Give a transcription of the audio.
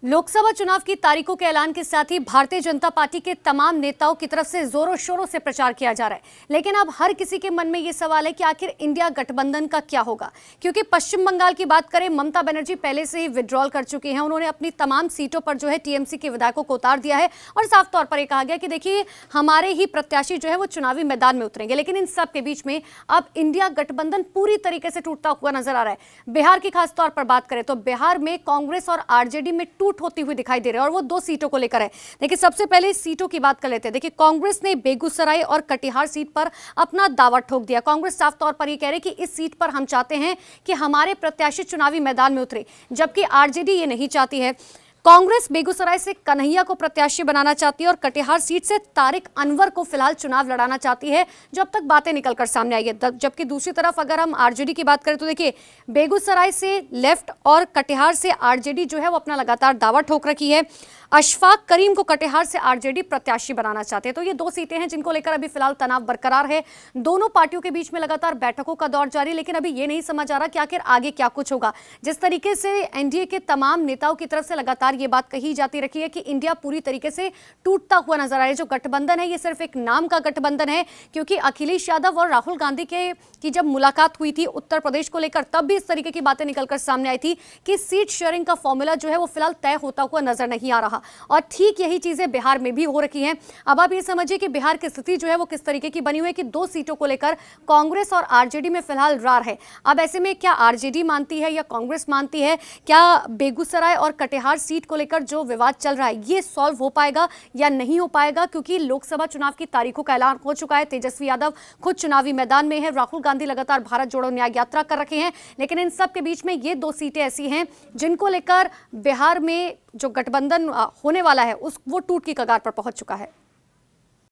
लोकसभा चुनाव की तारीखों के ऐलान के साथ ही भारतीय जनता पार्टी के तमाम नेताओं की तरफ से जोरों शोरों से प्रचार किया जा रहा है। लेकिन अब हर किसी के मन में यह सवाल है कि आखिर इंडिया गठबंधन का क्या होगा, क्योंकि पश्चिम बंगाल की बात करें, ममता बनर्जी पहले से ही विड्रॉल कर चुकी हैं। उन्होंने अपनी तमाम सीटों पर जो है टीएमसी के विधायकों को उतार दिया है और साफ तौर पर यह कहा गया कि देखिए हमारे ही प्रत्याशी जो है वो चुनावी मैदान में उतरेंगे। लेकिन इन सब के बीच में अब इंडिया गठबंधन पूरी तरीके से टूटता हुआ नजर आ रहा है। बिहार की खास तौर पर बात करें तो बिहार में कांग्रेस और आरजेडी में टूट होती हुई दिखाई दे रही है और वो 2 सीटों को लेकर है। देखिए सबसे पहले सीटों की बात कर लेते हैं। देखिए कांग्रेस ने बेगूसराय और कटिहार सीट पर अपना दावा ठोक दिया। कांग्रेस साफ तौर पर ये कह रही है कि इस सीट पर हम चाहते हैं कि हमारे प्रत्याशी चुनावी मैदान में उतरे, जबकि आरजेडी ये नहीं चाहती है। कांग्रेस बेगूसराय से कन्हैया को प्रत्याशी बनाना चाहती है और कटिहार सीट से तारिक अनवर को फिलहाल चुनाव लड़ाना चाहती है, जब तक बातें निकलकर सामने आई है। जबकि दूसरी तरफ अगर हम आरजेडी की बात करें तो देखिए बेगूसराय से लेफ्ट और कटिहार से आरजेडी जो है वो अपना लगातार दावा ठोक रखी है। अशफाक करीम को कटिहार से आरजेडी प्रत्याशी बनाना चाहते हैं। तो ये 2 सीटें हैं जिनको लेकर अभी फिलहाल तनाव बरकरार है। दोनों पार्टियों के बीच में लगातार बैठकों का दौर जारी है, लेकिन अभी ये नहीं समझ आ रहा कि आखिर आगे क्या कुछ होगा। जिस तरीके से एनडीए के तमाम नेताओं की तरफ से लगातार ये बात कही जाती रही है कि इंडिया पूरी तरीके से टूटता हुआ नजर आ रहा है। जो गठबंधन है ये सिर्फ एक नाम का गठबंधन है, क्योंकि अखिलेश यादव और राहुल गांधी की जब मुलाकात हुई थी उत्तर प्रदेश को लेकर, तब भी इस तरीके की बातें निकलकर सामने आई थी कि सीट शेयरिंग का फॉर्मूला जो है वो फिलहाल तय होता हुआ नजर नहीं आ रहा। और ठीक यही चीजें बिहार में भी हो रखी हैं। अब आप ये समझिए कि बिहार की स्थिति जो है वो किस तरीके की बनी हुई है कि 2 सीटों को लेकर कांग्रेस और आरजेडी में फिलहाल रार है। अब ऐसे में क्या आरजेडी मानती है या कांग्रेस मानती है, क्या बेगूसराय और कटिहार सीट को लेकर जो विवाद चल रहा है ये सॉल्व हो पाएगा या नहीं हो पाएगा, क्योंकि लोकसभा चुनाव की तारीखों का ऐलान हो चुका है। तेजस्वी यादव खुद चुनावी मैदान में है, राहुल गांधी लगातार भारत जोड़ो न्याय यात्रा कर रखे हैं। लेकिन इन सब के बीच में ये 2 सीटें ऐसी हैं जिनको लेकर बिहार में जो गठबंधन होने वाला है वो टूट की कगार पर पहुंच चुका है।